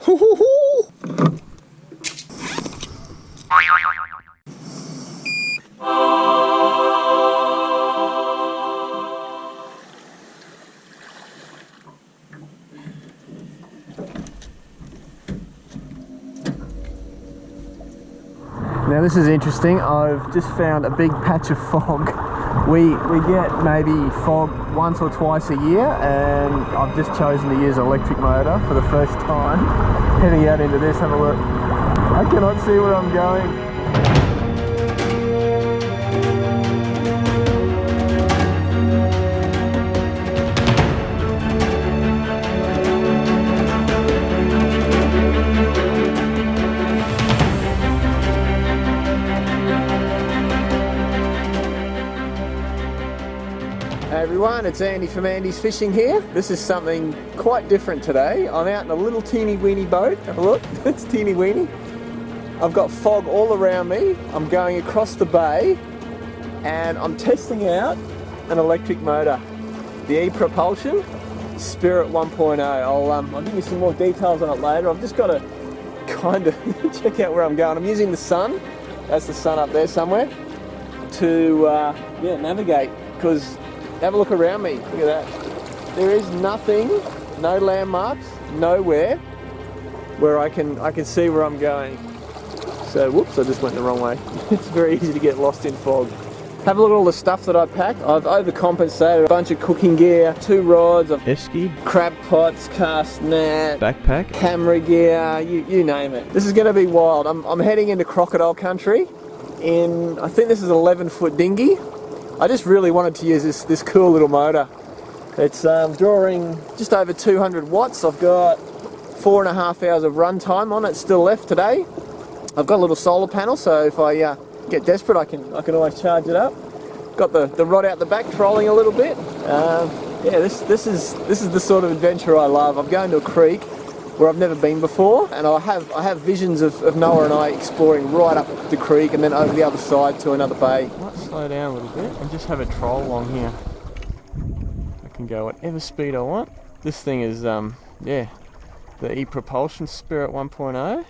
Now this is interesting. I've just found a big patch of fog. We get maybe fog once or twice a year, and I've just chosen to use an electric motor for the first time. Heading out into this, have a look. I cannot see where I'm going. Hey everyone, it's Andy from Andy's Fishing here. This is something quite different today. I'm out in a little teeny weeny boat. Have a look, it's teeny weeny. I've got fog all around me. I'm going across the bay and I'm testing out an electric motor. The ePropulsion Spirit 1.0. I'll give you some more details on it later. I've just got to kind of check out where I'm going. I'm using the sun, that's the sun up there somewhere, to navigate, because have a look around me, look at that. There is nothing, no landmarks, nowhere where I can see where I'm going. So, whoops, I just went the wrong way. It's very easy to get lost in fog. Have a look at all the stuff that I've packed. I've overcompensated. A bunch of cooking gear, 2 rods, esky, crab pots, cast net, backpack, camera gear, you name it. This is going to be wild. I'm heading into crocodile country in, I think this is an 11-foot dinghy. I just really wanted to use this cool little motor. It's drawing just over 200 watts. I've got 4.5 hours of run time on it still left today. I've got a little solar panel, so if I get desperate, I can always charge it up. Got the rod out the back, trolling a little bit. Yeah, this is the sort of adventure I love. I'm going to a creek where I've never been before, and I have visions of Noah and I exploring right up the creek and then over the other side to another bay. I might slow down a little bit and just have a troll along here. I can go whatever speed I want. This thing is, the ePropulsion Spirit 1.0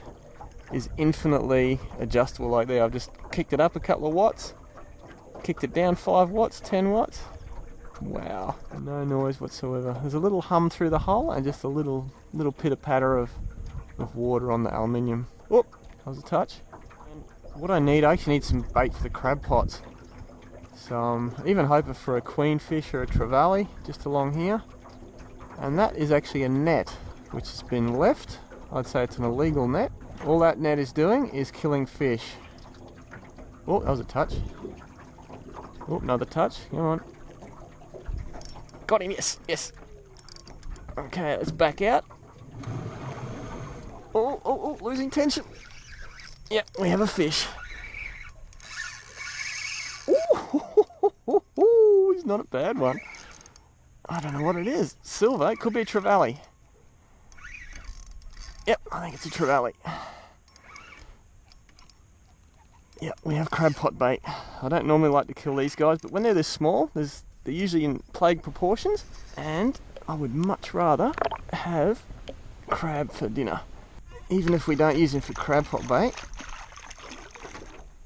is infinitely adjustable like there. I've just kicked it up a couple of watts, kicked it down 5 watts, 10 watts. Wow, no noise whatsoever. There's a little hum through the hull and just a little pitter-patter of water on the aluminium. Oh, that was a touch. And what I actually need some bait for the crab pots. So I'm even hoping for a queenfish or a trevally just along here. And that is actually a net which has been left. I'd say it's an illegal net. All that net is doing is killing fish. Oh, that was a touch. Oh, another touch. Come on. Got him, yes. Okay, let's back out. Oh, losing tension. Yep, we have a fish. Ooh, he's not a bad one. I don't know what it is. Silver, it could be a trevally. Yep, I think it's a trevally. Yep, we have crab pot bait. I don't normally like to kill these guys, but when they're this small, they're usually in plague proportions, and I would much rather have crab for dinner. Even if we don't use him for crab pot bait,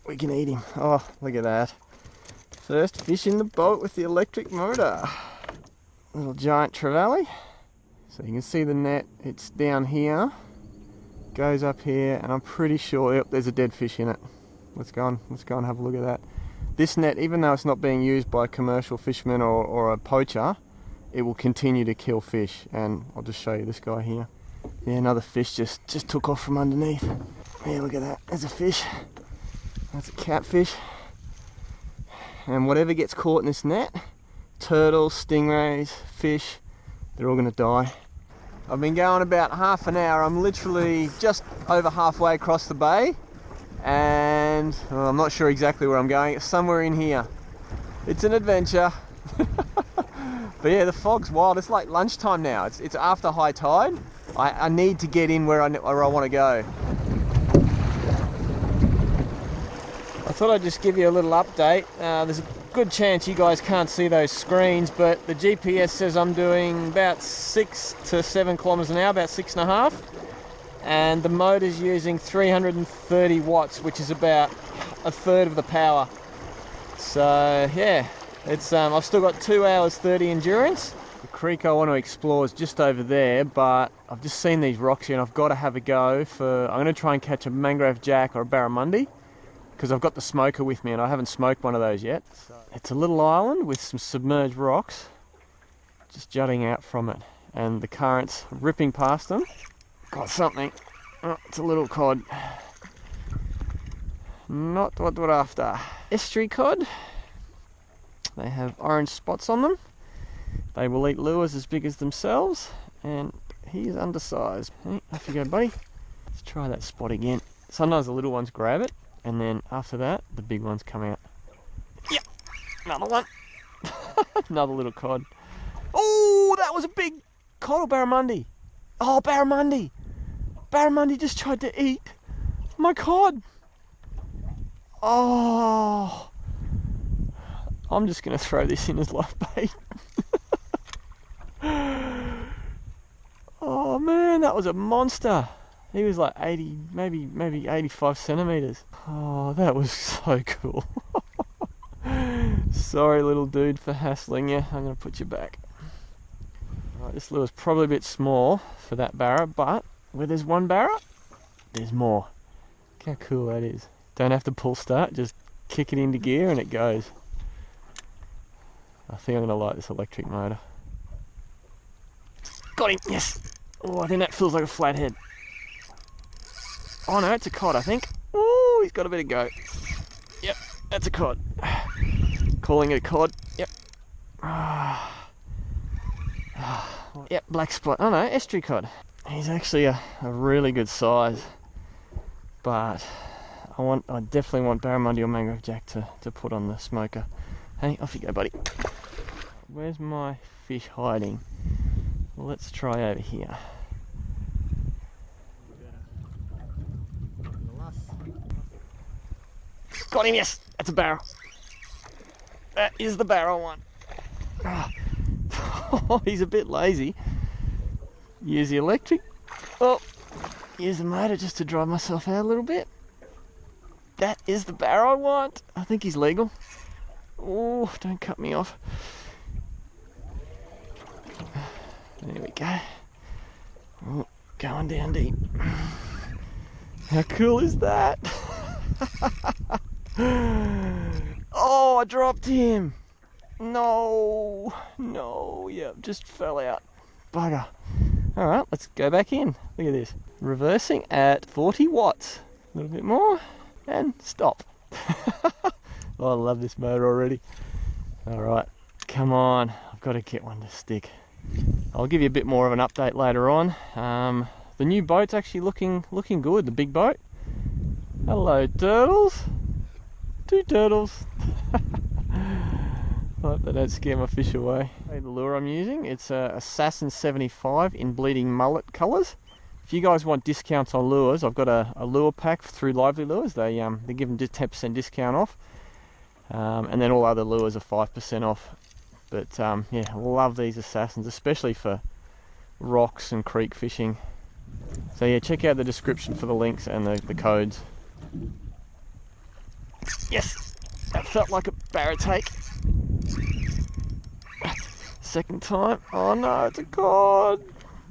we can eat him. Oh, look at that. First fish in the boat with the electric motor. Little giant trevally. So you can see the net, it's down here, goes up here, and I'm pretty sure, yep, there's a dead fish in it. Let's go and have a look at that. This net, even though it's not being used by a commercial fisherman or a poacher, it will continue to kill fish. And I'll just show you this guy here. Yeah, another fish just took off from underneath. Yeah, look at that. There's a fish. That's a catfish. And whatever gets caught in this net, turtles, stingrays, fish, they're all going to die. I've been going about half an hour. I'm literally just over halfway across the bay. And well, I'm not sure exactly where I'm going. It's somewhere in here. It's an adventure. But yeah, the fog's wild. It's like lunchtime now. It's after high tide. I need to get in where I want to go. I thought I'd just give you a little update. There's a good chance you guys can't see those screens, but the GPS says I'm doing about 6 to 7 kilometers an hour, about 6.5. and the motor's using 330 watts, which is about a third of the power. So yeah, it's I've still got 2 hours 30 endurance. The creek I want to explore is just over there, but I've just seen these rocks here and I've got to have a go for, I'm going to try and catch a mangrove jack or a barramundi, because I've got the smoker with me and I haven't smoked one of those yet. So it's a little island with some submerged rocks just jutting out from it, and the current's ripping past them. Got something. Oh, it's a little cod. Not what we're after. Estuary cod. They have orange spots on them. They will eat lures as big as themselves, and he's undersized. Hey, off you go, buddy. Let's try that spot again. Sometimes the little ones grab it, and then after that, the big ones come out. Yep, another one. Another little cod. Oh, that was a big cod or barramundi. Oh, barramundi. Barramundi just tried to eat my cod. Oh, I'm just going to throw this in as live bait. Oh man, that was a monster. He was like 80, maybe 85 centimeters. Oh, that was so cool. Sorry, little dude, for hassling you. I'm going to put you back. Right, this lure's probably a bit small for that barra, but where there's one barra, there's more. Look how cool that is. Don't have to pull start, just kick it into gear and it goes. I think I'm going to like this electric motor. Got him, yes! Oh, I think that feels like a flathead. Oh no, it's a cod, I think. Oh, he's got a bit of go. Yep, that's a cod. Calling it a cod, yep. Yep, black spot. Oh no, estuary cod. He's actually a really good size, but I definitely want barramundi or mangrove jack to put on the smoker. Hey, off you go, buddy. Where's my fish hiding? Well, let's try over here. Got him, yes! That's a barra. That is the barra one. Oh, he's a bit lazy. Use the electric. Oh, use the motor just to drive myself out a little bit. That is the barra I want. I think he's legal. Oh, don't cut me off. There we go. Oh, going down deep. How cool is that? Oh, I dropped him. No, yep, just fell out. Bugger. Alright, let's go back in. Look at this. Reversing at 40 watts. A little bit more, and stop. Oh, I love this motor already. Alright, come on. I've got to get one to stick. I'll give you a bit more of an update later on. The new boat's actually looking good, the big boat. Hello, turtles. 2 turtles. Hope they don't scare my fish away. Hey, the lure I'm using, it's a Assassin 75 in bleeding mullet colours. If you guys want discounts on lures, I've got a lure pack through Lively Lures. They give them 10% discount off, and then all other lures are 5% off. But yeah, I love these Assassins, especially for rocks and creek fishing. So yeah, check out the description for the links and the codes. Yes, that felt like a barra take. Second time. Oh no, it's a cod.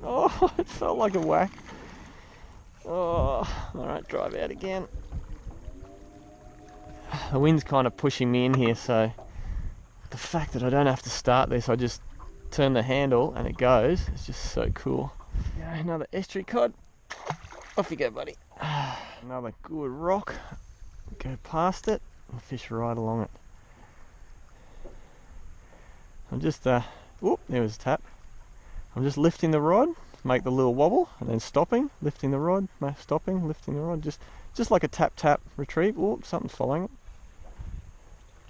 Oh, it felt like a whack. Oh, alright, drive out again. The wind's kind of pushing me in here, so the fact that I don't have to start this, I just turn the handle and it goes, it's just so cool. Yeah, another estuary cod. Off you go, buddy. Another good rock. Go past it and fish right along it. I'm just, whoop, there was a tap. I'm just lifting the rod, make the little wobble, and then stopping, lifting the rod, stopping, lifting the rod, just like a tap retrieve. Oh, something's following it.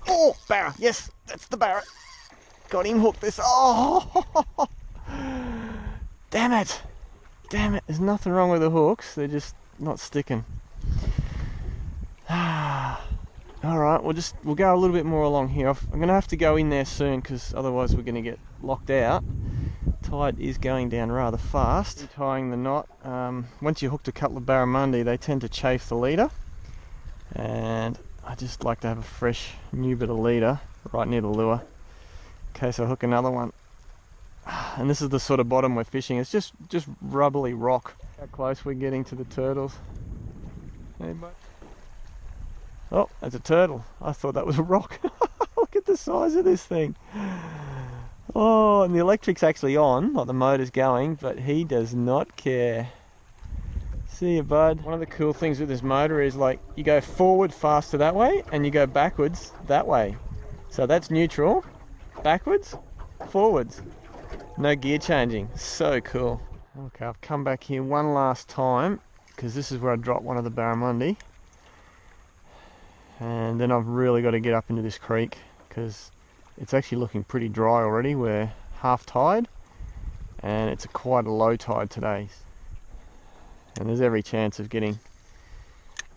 Oh, barra, yes, that's the barra. Got him hooked this. Oh, damn it, there's nothing wrong with the hooks, they're just not sticking. Alright, we'll go a little bit more along here. I'm going to have to go in there soon because otherwise we're going to get locked out. tide is going down rather fast. Tying the knot, once you hooked a couple of barramundi, they tend to chafe the leader, and I just like to have a fresh new bit of leader right near the lure in case I hook another one. And this is the sort of bottom we're fishing. It's just rubbly rock. How close we're getting to the turtles. Hey, bud. Oh, that's a turtle. I thought that was a rock. Look at the size of this thing. Oh, and the electric's actually on, like the motor's going, but he does not care. See you, bud. One of the cool things with this motor is, like, you go forward faster that way and you go backwards that way. So that's neutral, backwards, forwards. No gear changing. So cool. Okay, I've come back here one last time because this is where I dropped one of the barramundi. And then I've really got to get up into this creek because it's actually looking pretty dry already. We're half tide and it's quite a low tide today. And there's every chance of getting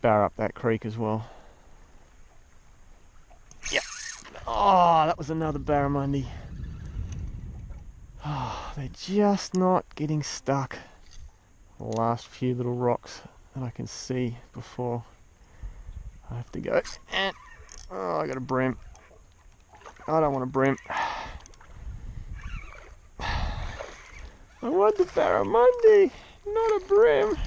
bar up that creek as well. Yep. Oh, that was another barramundi. Oh, they're just not getting stuck. The last few little rocks that I can see before I have to go. And oh, I got a brim. I don't want a brim. I want the barramundi, not a brim.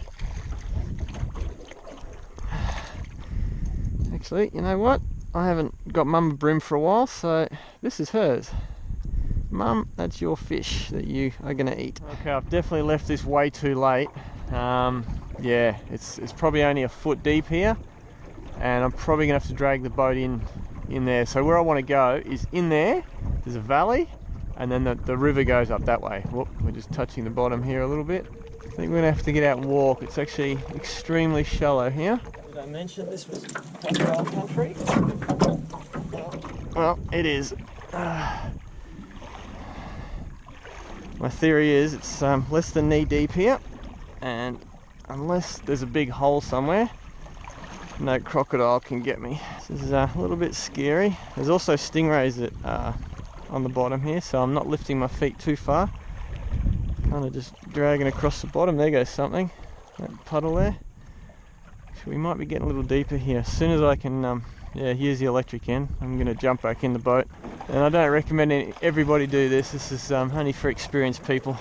Actually, you know what? I haven't got Mum a brim for a while, so this is hers. Mum, that's your fish that you are going to eat. Okay, I've definitely left this way too late. Yeah, it's probably only a foot deep here, and I'm probably going to have to drag the boat in there. So where I want to go is in there. There's a valley, and then the river goes up that way. Whoop, we're just touching the bottom here a little bit. I think we're going to have to get out and walk. It's actually extremely shallow here. Did I mention this was crocodile country? Well, it is. My theory is it's less than knee deep here, and unless there's a big hole somewhere, no crocodile can get me. This is a little bit scary. There's also stingrays that are on the bottom here, so I'm not lifting my feet too far. Kind of just dragging across the bottom. There goes something, that puddle there. So we might be getting a little deeper here. As soon as I can, yeah, here's the electric end, I'm going to jump back in the boat. And I don't recommend everybody do this. This is only for experienced people.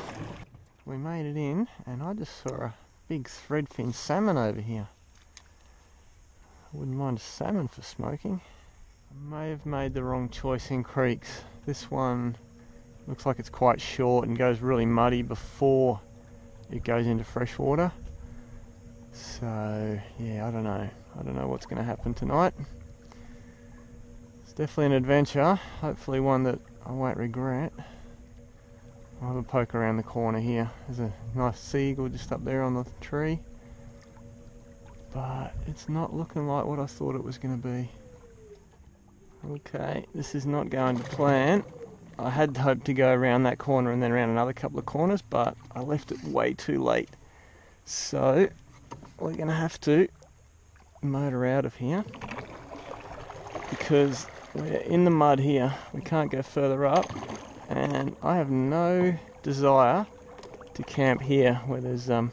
We made it in, and I just saw a big threadfin salmon over here. I wouldn't mind a salmon for smoking. I may have made the wrong choice in creeks. This one looks like it's quite short and goes really muddy before it goes into fresh water. So yeah, I don't know. I don't know what's going to happen tonight. It's definitely an adventure. Hopefully one that I won't regret. I'll have a poke around the corner here. There's a nice seagull just up there on the tree. But it's not looking like what I thought it was going to be. Okay, this is not going to plan. I had hoped to go around that corner and then around another couple of corners, but I left it way too late. So we're going to have to motor out of here because we're in the mud here. We can't go further up, and I have no desire to camp here where there's going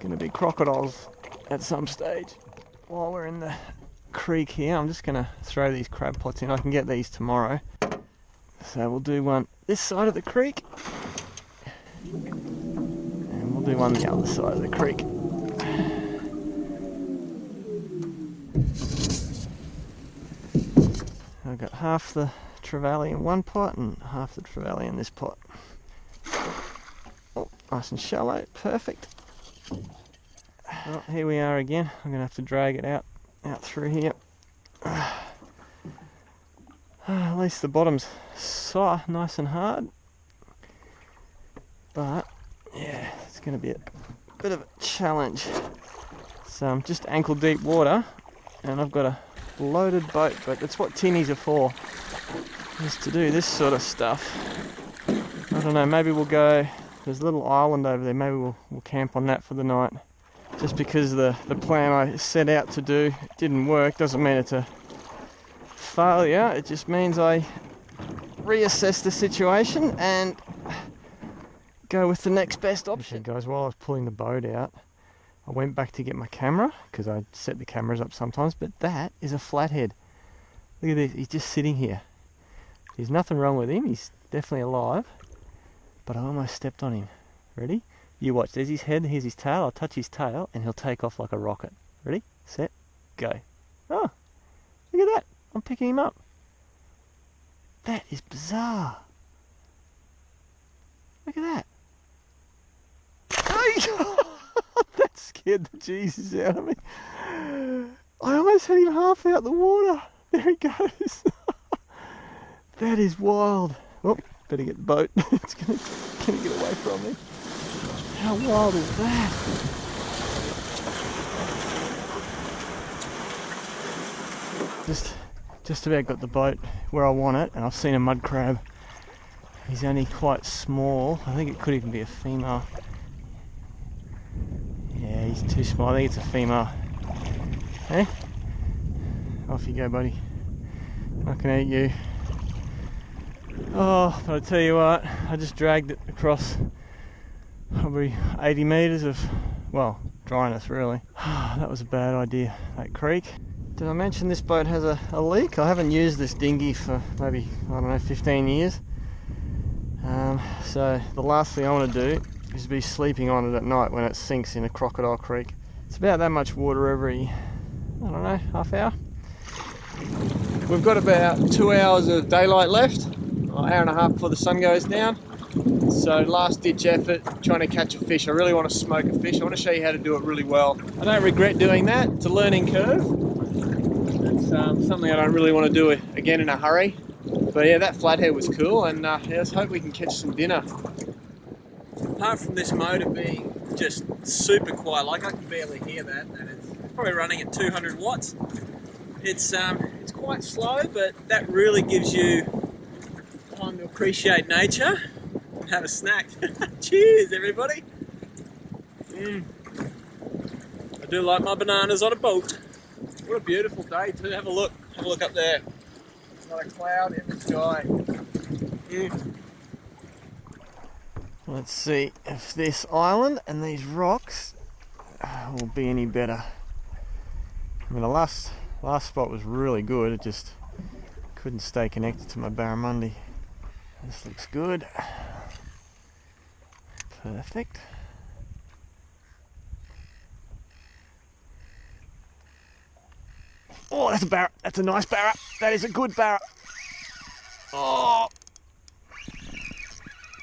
to be crocodiles at some stage. While we're in the creek here, I'm just going to throw these crab pots in. I can get these tomorrow. So we'll do one this side of the creek, and we'll do one the other side of the creek. I've got half the trevally in one pot and half the trevally in this pot. Oh, nice and shallow, perfect. Well, here we are again. I'm going to have to drag it out through here. At least the bottom's so nice and hard. But yeah, it's going to be a bit of a challenge. So I'm just ankle deep water, and I've got a loaded boat, but that's what tinnies are for, is to do this sort of stuff. I don't know, maybe we'll go, there's a little island over there, maybe we'll camp on that for the night. Just because the plan I set out to do didn't work doesn't mean it's a failure. It just means I reassess the situation and go with the next best option. Okay guys, while I was pulling the boat out, I went back to get my camera, because I set the cameras up sometimes, but that is a flathead. Look at this, he's just sitting here. There's nothing wrong with him, he's definitely alive, but I almost stepped on him. Ready? You watch, there's his head, here's his tail, I'll touch his tail, and he'll take off like a rocket. Ready, set, go. Oh, look at that, I'm picking him up. That is bizarre. Look at that. That scared the Jesus out of me. I almost had him half out the water. There he goes. That is wild. Oh, better get the boat. It's gonna get away from me. How wild is that? Just about got the boat where I want it, and I've seen a mud crab. He's only quite small. I think it could even be a female. Yeah, he's too small. I think it's a female. Hey? Off you go, buddy. Not gonna eat you. Oh, but I tell you what, I just dragged it across probably 80 metres of, well, dryness really. That was a bad idea, that creek. Did I mention this boat has a leak? I haven't used this dinghy for maybe, I don't know, 15 years. So the last thing I want to do is be sleeping on it at night when it sinks in a crocodile creek. It's about that much water every, I don't know, half hour. We've got about 2 hours of daylight left, an hour and a half before the sun goes down. So last ditch effort, trying to catch a fish. I really want to smoke a fish. I want to show you how to do it really well. I don't regret doing that. It's a learning curve. It's something I don't really want to do again in a hurry. But yeah, that flathead was cool, and yeah, let's hope we can catch some dinner. Apart from this motor being just super quiet, like I can barely hear that, and it's probably running at 200 watts. It's quite slow, but that really gives you time to appreciate nature and have a snack. Cheers, everybody. I do like my bananas on a boat. What a beautiful day too. Have a look up there. Not a cloud in the sky. Let's see if this island and these rocks will be any better. I mean, the last spot was really good. It just couldn't stay connected to my Barramundi. This looks good. Perfect. Oh, that's a barra. That's a nice barra. That is a good barra. Oh,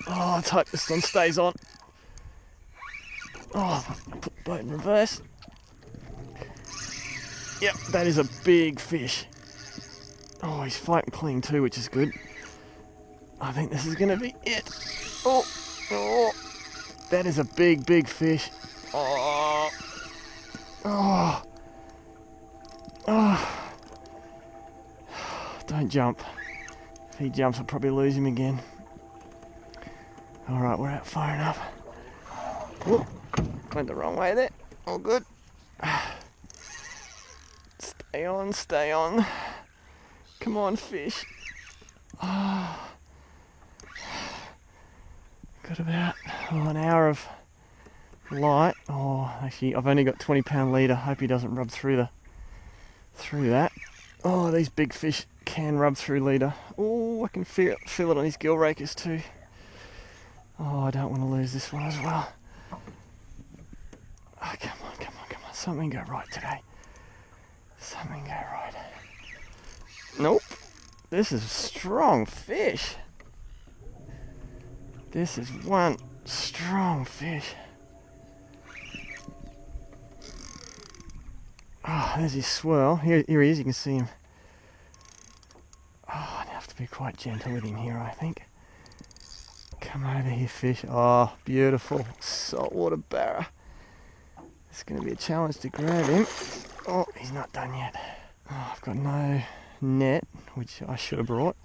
let's hope this one stays on. Oh, put the boat in reverse. Yep, that is a big fish. Oh, he's fighting clean too, which is good. I think this is going to be it. Oh, that is a big fish. Oh. Don't jump. If he jumps, I'll probably lose him again. Alright, we're out far enough. Whoop, went the wrong way there. All good. Stay on. Come on, fish. Got about an hour of light. Oh, actually, I've only got 20-pound leader. Hope he doesn't rub through that. Oh, these big fish can rub through leader. Oh, I can feel it on his gill rakers too. Oh, I don't want to lose this one as well. Oh, come on. Something go right today. Something go right. Nope. This is a strong fish. This is one strong fish. Oh, there's his swirl. Here he is, you can see him. Oh, I have to be quite gentle with him here, I think. Come over here, fish. Oh, beautiful saltwater barra. It's going to be a challenge to grab him. Oh, he's not done yet. Oh, I've got no net, which I should have brought.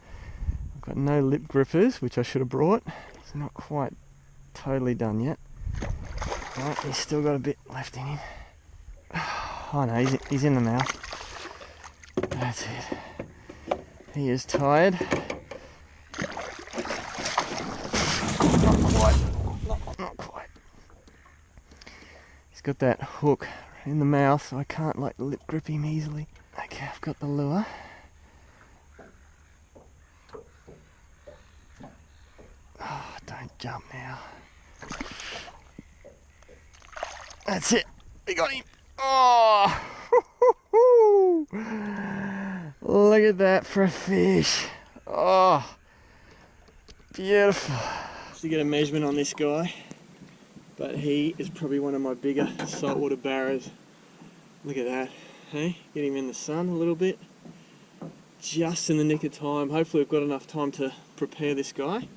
I've got no lip grippers, which I should have brought. It's not quite totally done yet. Right, he's still got a bit left in him. Oh no, he's in the mouth. That's it. He is tired. Not got that hook in the mouth, so I can't like lip grip him easily. Okay, I've got the lure. Oh, don't jump now. That's it. We got him. Oh, look at that for a fish. Oh, beautiful. To get a measurement on this guy, but he is probably one of my bigger saltwater barras. Look at that. Hey, get him in the sun a little bit. Just in the nick of time. Hopefully we've got enough time to prepare this guy.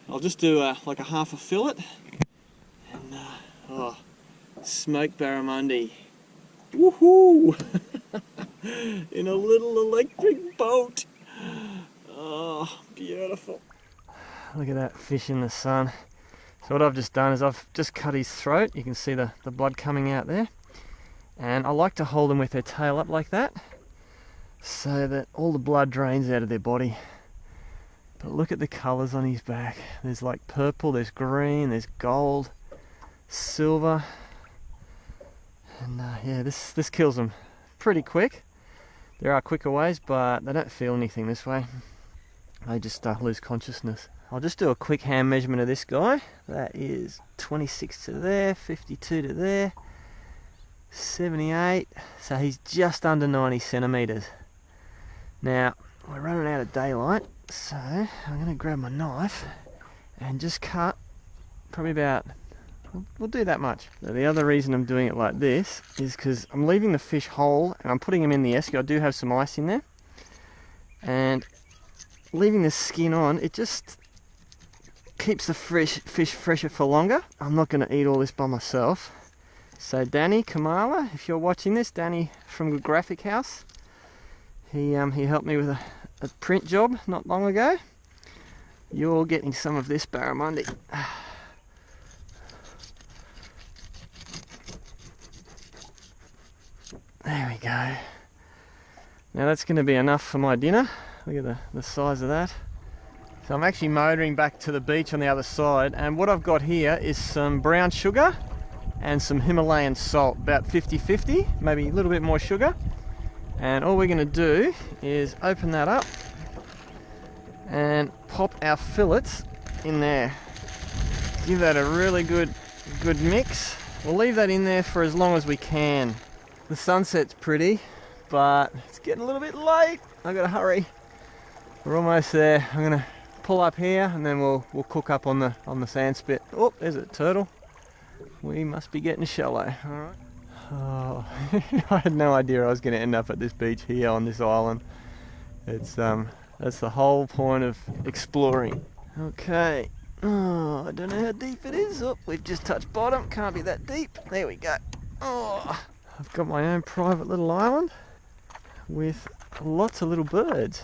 I'll just do like a half a fillet and oh, smoked barramundi. Woohoo! In a little electric boat. Oh, beautiful. Look at that fish in the sun. So what I've just done is I've just cut his throat. You can see the blood coming out there. And I like to hold them with their tail up like that, so that all the blood drains out of their body. But look at the colours on his back. There's like purple, there's green, there's gold, silver. And yeah, this kills them pretty quick. There are quicker ways, but they don't feel anything this way. They just lose consciousness. I'll just do a quick hand measurement of this guy. That is 26 to there, 52 to there, 78. So he's just under 90 centimetres. Now, we're running out of daylight, so I'm going to grab my knife and just cut probably about, we'll do that much. Now, the other reason I'm doing it like this is because I'm leaving the fish whole and I'm putting him in the esky. I do have some ice in there. And leaving the skin on, it just keeps the fish fresher for longer. I'm not going to eat all this by myself. So Danny Kamala, if you're watching this, Danny from the Graphic House, he helped me with a print job not long ago. You're getting some of this barramundi. There we go. Now that's going to be enough for my dinner. Look at the size of that. So I'm actually motoring back to the beach on the other side, and what I've got here is some brown sugar and some Himalayan salt, about 50-50, maybe a little bit more sugar. And all we're going to do is open that up and pop our fillets in there. Give that a really good mix. We'll leave that in there for as long as we can. The sunset's pretty, but it's getting a little bit late. I've got to hurry. We're almost there. I'm going to pull up here and then we'll cook up on the sand spit. Oh, there's a turtle. We must be getting shallow. All right. Oh, I had no idea I was going to end up at this beach here on this island. It's that's the whole point of exploring. Okay. Oh, I don't know how deep it is. Oh, we've just touched bottom. Can't be that deep. There we go. Oh, I've got my own private little island with lots of little birds.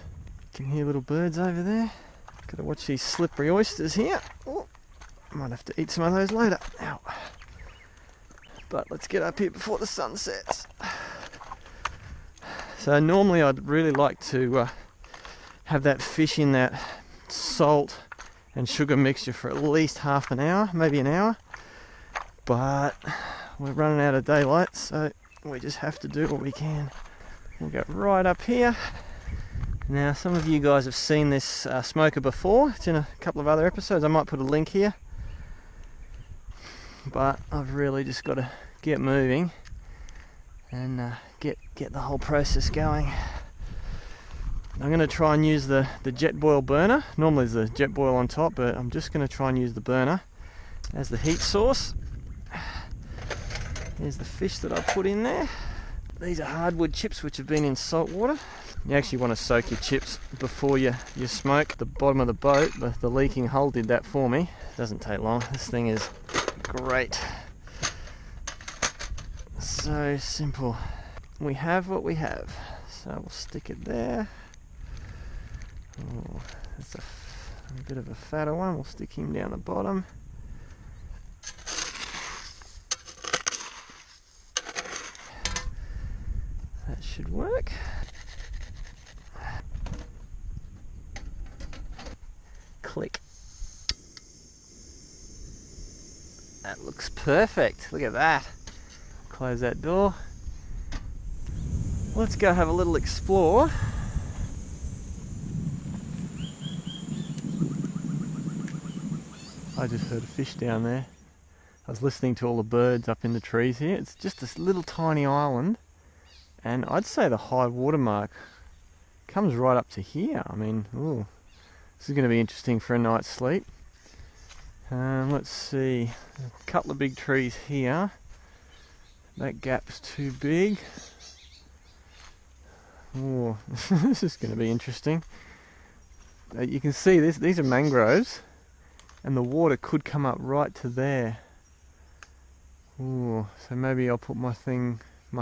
You can hear little birds over there. Got to watch these slippery oysters here. Oh, might have to eat some of those later. Ow. But let's get up here before the sun sets. So normally I'd really like to have that fish in that salt and sugar mixture for at least half an hour, maybe an hour. But we're running out of daylight, so we just have to do what we can. We'll go right up here. Now, some of you guys have seen this smoker before. It's in a couple of other episodes. I might put a link here. But I've really just got to get moving and get the whole process going. I'm going to try and use the jet boil burner. Normally there's a jet boil on top, but I'm just going to try and use the burner as the heat source. Here's the fish that I put in there. These are hardwood chips which have been in salt water. You actually want to soak your chips before you smoke. The bottom of the boat, the leaking hull did that for me. It doesn't take long. This thing is great. So simple. We have what we have. So we'll stick it there. Oh, that's a bit of a fatter one. We'll stick him down the bottom. That should work. Click. That looks perfect. Look at that. close that door. Let's go have a little explore. I just heard a fish down there. I was listening to all the birds up in the trees here. It's just this little tiny island, and I'd say the high water mark comes right up to here. I mean, ooh, this is going to be interesting for a night's sleep. Let's see, a couple of big trees here. That gap's too big. Oh, this is going to be interesting. You can see this; these are mangroves, and the water could come up right to there. Ooh, so maybe I'll put my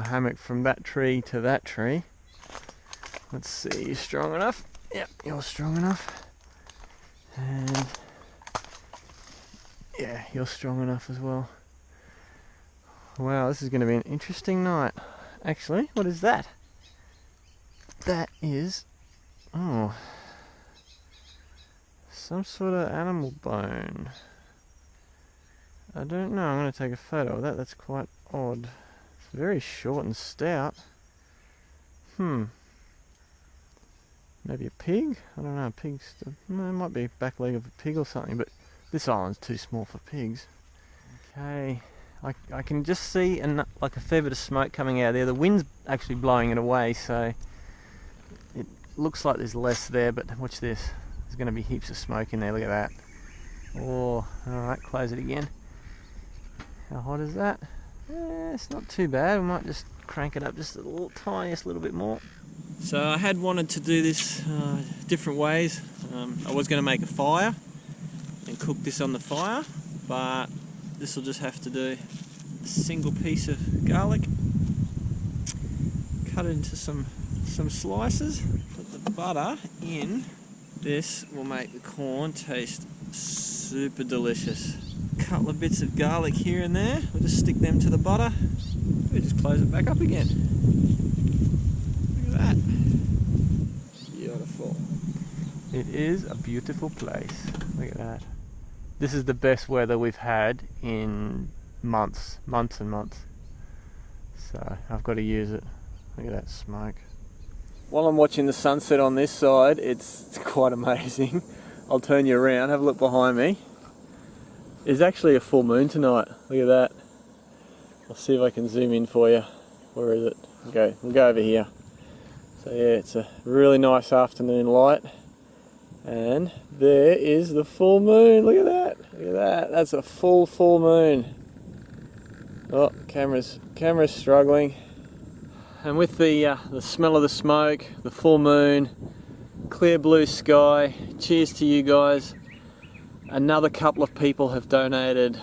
hammock from that tree to that tree. Let's see, you strong enough? Yep, you're strong enough. And yeah, you're strong enough as well. Wow, this is going to be an interesting night. Actually, what is that? That is, oh, some sort of animal bone. I don't know, I'm going to take a photo of that. That's quite odd. It's very short and stout. Maybe a pig? I don't know, pigs. No, it might be back leg of a pig or something, but this island's too small for pigs. Okay, I can just see like a fair bit of smoke coming out of there. The wind's actually blowing it away, so it looks like there's less there, but watch this. There's going to be heaps of smoke in there, look at that. Oh, alright, close it again. How hot is that? It's not too bad. We might just crank it up just a little tiniest little bit more. So I had wanted to do this different ways. I was going to make a fire and cook this on the fire, but this will just have to do. A single piece of garlic, cut it into some slices, put the butter in. This will make the corn taste super delicious. A couple of bits of garlic here and there, we'll just stick them to the butter. We just close it back up again. Look at that. Beautiful. It is a beautiful place. Look at that. This is the best weather we've had in months and months. So I've got to use it. Look at that smoke. While I'm watching the sunset on this side, it's quite amazing. I'll turn you around, have a look behind me. There's actually a full moon tonight. Look at that. I'll see if I can zoom in for you. Where is it? Okay, we'll go over here. So yeah, it's a really nice afternoon light. And there is the full moon. Look at that. Look at that. That's a full moon. Oh, camera's struggling. And with the smell of the smoke, the full moon, clear blue sky, cheers to you guys. Another couple of people have donated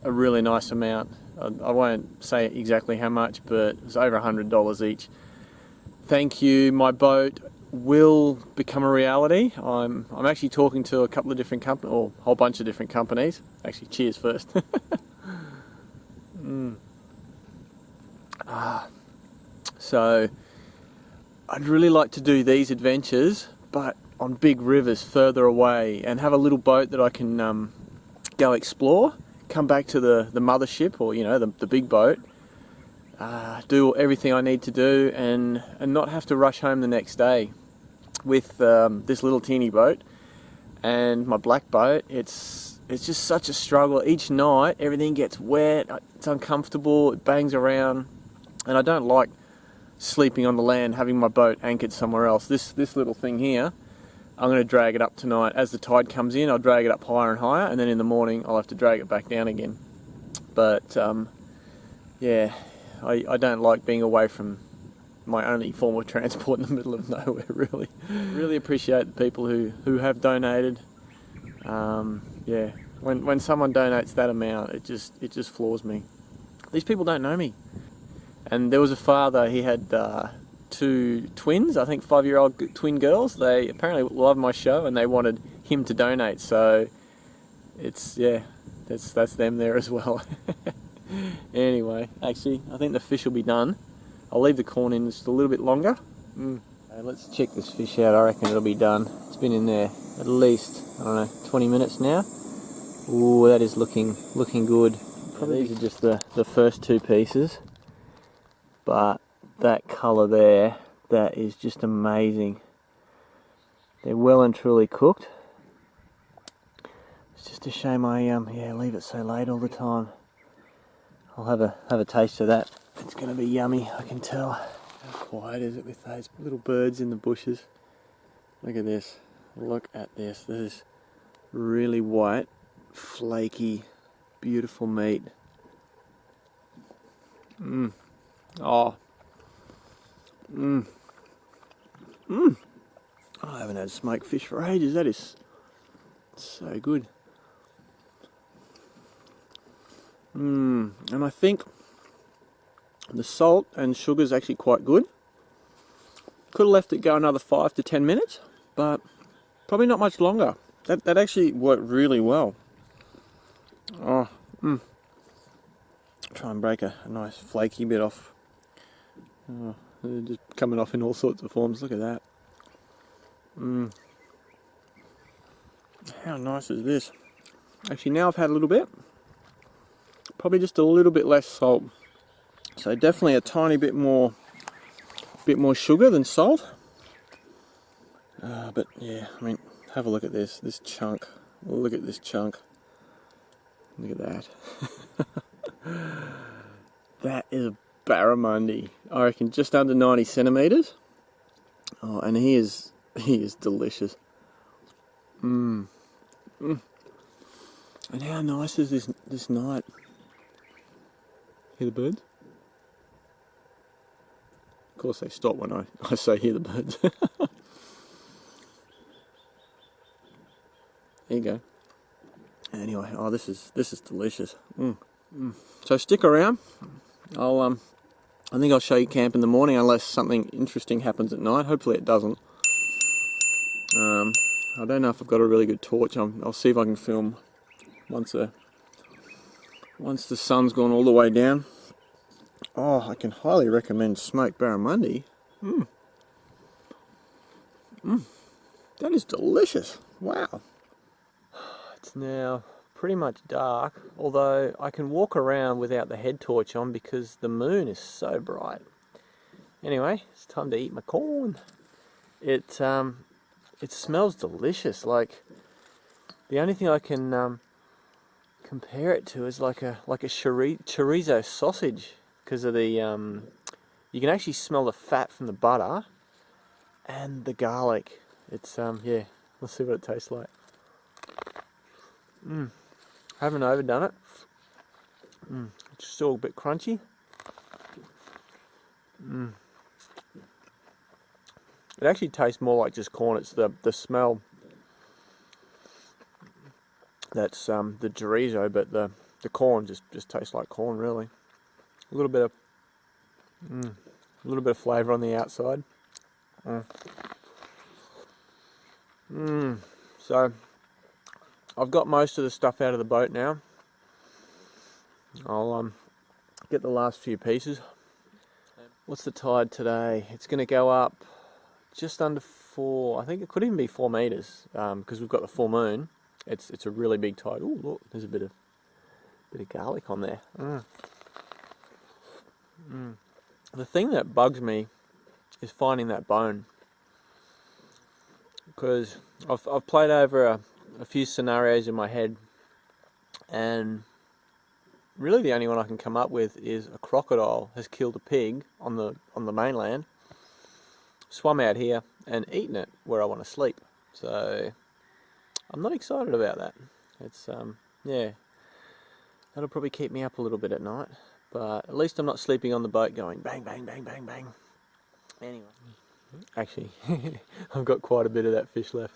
a really nice amount. I won't say exactly how much, but it's over $100 each. Thank you. My boat will become a reality. I'm actually talking to a couple of different companies, or a whole bunch of different companies. Actually, cheers first. So I'd really like to do these adventures, but on big rivers further away, and have a little boat that I can go explore, come back to the mothership, or you know, the big boat, do everything I need to do, and not have to rush home the next day. With this little teeny boat and my black boat, it's just such a struggle. Each night everything gets wet, it's uncomfortable, it bangs around, and I don't like sleeping on the land, having my boat anchored somewhere else. This little thing here, I'm going to drag it up tonight. As the tide comes in, I'll drag it up higher and higher, and then in the morning I'll have to drag it back down again. But yeah, I don't like being away from my only form of transport in the middle of nowhere, really. Really appreciate the people who have donated. Yeah, when someone donates that amount, it just floors me. These people don't know me. And there was a father, he had two twins, I think 5-year-old twin girls. They apparently love my show and they wanted him to donate, so it's, yeah, that's them there as well. Anyway, actually, I think the fish will be done. I'll leave the corn in just a little bit longer. Okay, let's check this fish out. I reckon it'll be done. It's been in there at least, I don't know, 20 minutes now. Ooh, that is looking good. these are just the first two pieces, but that colour there, that is just amazing. They're well and truly cooked. It's just a shame I leave it so late all the time. I'll have a taste of that. It's going to be yummy, I can tell. How quiet is it with those little birds in the bushes? Look at this. Look at this. This is really white, flaky, beautiful meat. Oh. I haven't had smoked fish for ages. That is so good. And I think the salt and sugar is actually quite good. Could have left it go another 5 to 10 minutes, but probably not much longer. That actually worked really well. Oh, Try and break a nice flaky bit off. Oh, they're just coming off in all sorts of forms. Look at that. How nice is this? Actually, now I've had a little bit. Probably just a little bit less salt. So definitely a tiny bit more sugar than salt. But yeah, I mean, have a look at this chunk. Look at this chunk. Look at that. That is a barramundi. I reckon just under 90 centimeters. Oh, and he is delicious. And how nice is this night? Hear the birds? Of course they stop when I say hear the birds. There you go. Anyway, oh, this is delicious. So stick around. I think I'll show you camp in the morning unless something interesting happens at night. Hopefully it doesn't. I don't know if I've got a really good torch. I'll see if I can film once the sun's gone all the way down. Oh, I can highly recommend smoked barramundi. That is delicious. Wow. It's now pretty much dark, although I can walk around without the head torch on because the moon is so bright. Anyway, it's time to eat my corn. It smells delicious. Like, the only thing I can compare it to is like a chorizo sausage, because of the you can actually smell the fat from the butter and the garlic. It's yeah, let's see what it tastes like. Haven't overdone it. It's still a bit crunchy. It actually tastes more like just corn. It's the smell that's the chorizo, but the corn just tastes like corn, really. A little bit of flavour on the outside. So I've got most of the stuff out of the boat now. I'll get the last few pieces. What's the tide today? It's going to go up just under 4. I think it could even be 4 meters because we've got the full moon. It's a really big tide. Oh, look, there's a bit of garlic on there. The thing that bugs me is finding that bone, because I've played over a few scenarios in my head, and really the only one I can come up with is a crocodile has killed a pig on the mainland, swum out here and eaten it where I want to sleep. So I'm not excited about that. It's yeah, that'll probably keep me up a little bit at night, but at least I'm not sleeping on the boat going bang bang bang bang bang. Anyway, actually I've got quite a bit of that fish left.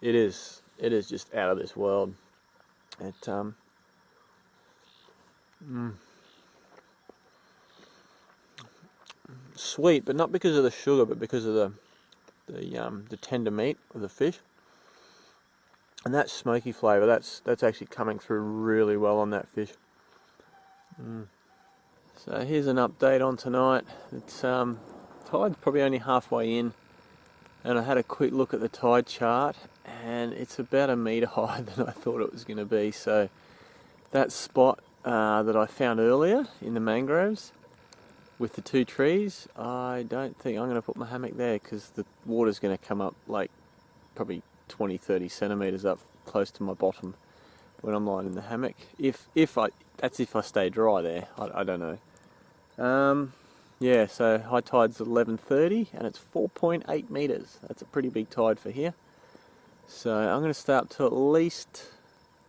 It is just out of this world. It sweet, but not because of the sugar, but because of the tender meat of the fish, and that smoky flavour. That's actually coming through really well on that fish. So here's an update on tonight. It's tide's probably only halfway in, and I had a quick look at the tide chart, and it's about 1 metre higher than I thought it was going to be. So that spot that I found earlier in the mangroves with the two trees. I don't think I'm going to put my hammock there because the water's going to come up like probably 20-30 centimeters up close to my bottom when I'm lying in the hammock. That's if I stay dry there. I don't know. Yeah, so high tide's 11:30 and it's 4.8 meters. That's a pretty big tide for here. So I'm going to stay up till at least,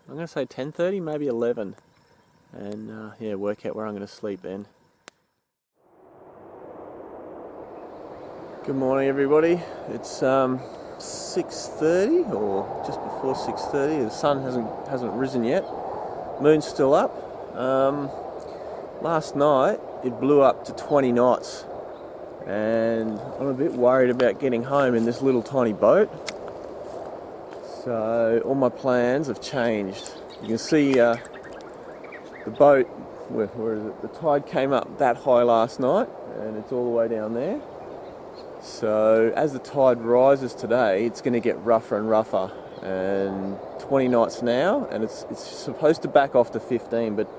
I'm going to say 10:30, maybe 11, and yeah, work out where I'm going to sleep then. Good morning, everybody. It's 6:30 or just before 6:30. The sun hasn't risen yet. Moon's still up. Last night it blew up to 20 knots, and I'm a bit worried about getting home in this little tiny boat. So all my plans have changed. You can see the boat, where is it? The tide came up that high last night and it's all the way down there. So as the tide rises today, it's going to get rougher and rougher, and 20 knots now, and it's supposed to back off to 15, but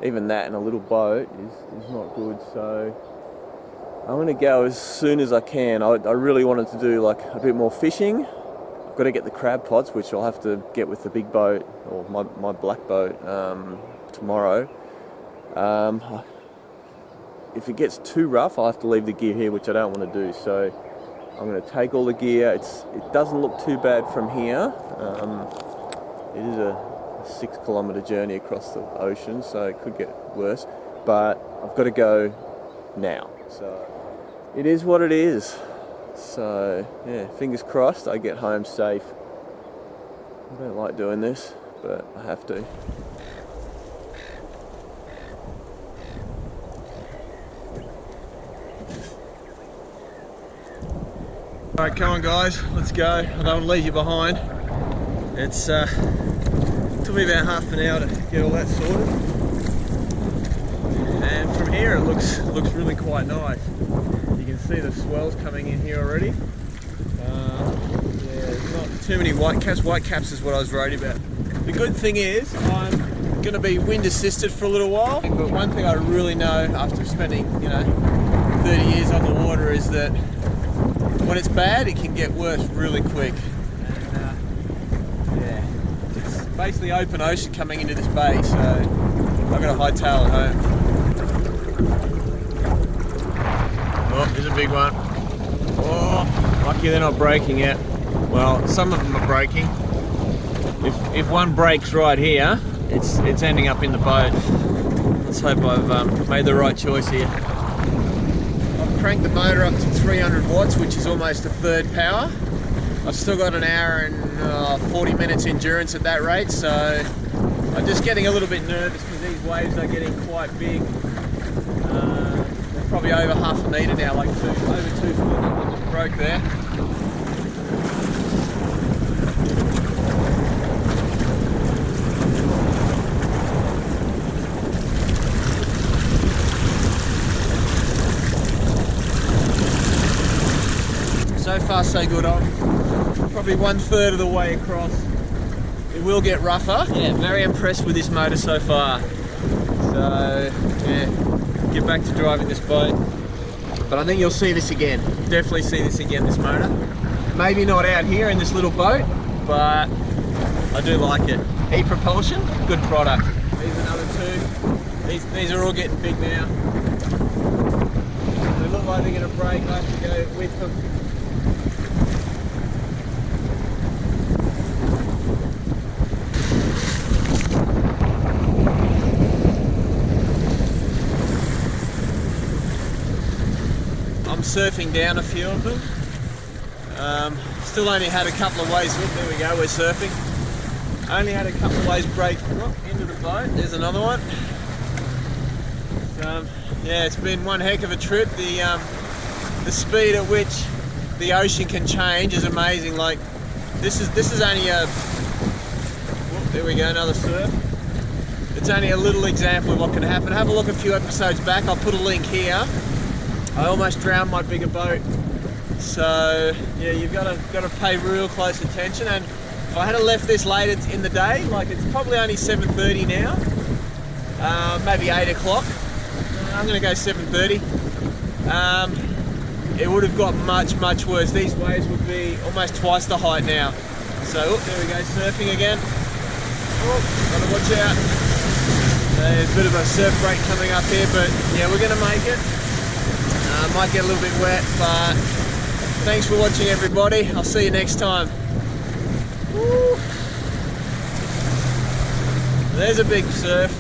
even that in a little boat is not good. So I'm going to go as soon as I can. I really wanted to do like a bit more fishing. I've got to get the crab pots, which I'll have to get with the big boat, or my black boat, tomorrow. If it gets too rough, I'll have to leave the gear here, which I don't want to do. So I'm going to take all the gear. It doesn't look too bad from here. It is a 6-kilometre journey across the ocean, so it could get worse. But I've got to go now. So it is what it is. So yeah, fingers crossed I get home safe. I don't like doing this, but I have to. Alright, come on guys, let's go. I don't want to leave you behind. It's took me about half an hour to get all that sorted. And from here it looks really quite nice. You can see the swells coming in here already. Yeah, there's not too many whitecaps. Whitecaps is what I was worried about. The good thing is I'm going to be wind assisted for a little while. But one thing I really know after spending 30 years on the water is that when it's bad, it can get worse really quick. And yeah, it's basically open ocean coming into this bay, so I've got a hightail at home. Oh, there's a big one. Oh, lucky they're not breaking yet. Well, some of them are breaking. If one breaks right here, it's ending up in the boat. Let's hope I've made the right choice here. I've cranked the motor up to 300 watts, which is almost a third power. I've still got an hour and 40 minutes endurance at that rate, so I'm just getting a little bit nervous because these waves are getting quite big. They're probably over half a metre now, like over 2 foot. I just broke there. So far so good. I'm probably 1/3 of the way across. It will get rougher. Yeah, very impressed with this motor so far. So yeah, get back to driving this boat. But I think you'll see this again. Definitely see this again, this motor. Maybe not out here in this little boat, but I do like it. ePropulsion, good product. These another two. These are all getting big now. They look like they're going to break. I have to go with them. Surfing down a few of them. Still only had a couple of waves. Look, there we go, we're surfing. Only had a couple of waves break into the boat. There's another one. Yeah, it's been one heck of a trip. The speed at which the ocean can change is amazing. Like this is only a. There we go, another surf. It's only a little example of what can happen. Have a look a few episodes back. I'll put a link here. I almost drowned my bigger boat, so yeah, you've got to pay real close attention. And if I had left this later in the day, like it's probably only 7:30 now, maybe 8 o'clock. I'm going to go 7:30. It would have got much worse. These waves would be almost twice the height now. So, there we go, surfing again. Gotta watch out. There's a bit of a surf break coming up here, but yeah, we're going to make it. Might get a little bit wet, but thanks for watching, everybody. I'll see you next time. Woo. There's a big surf.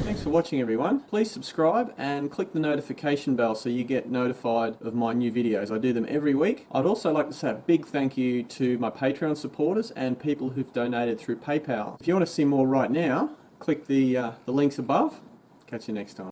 Thanks for watching, everyone. Please subscribe and click the notification bell so you get notified of my new videos. I do them every week. I'd also like to say a big thank you to my Patreon supporters and people who've donated through PayPal. If you want to see more right now, click the links above. Catch you next time.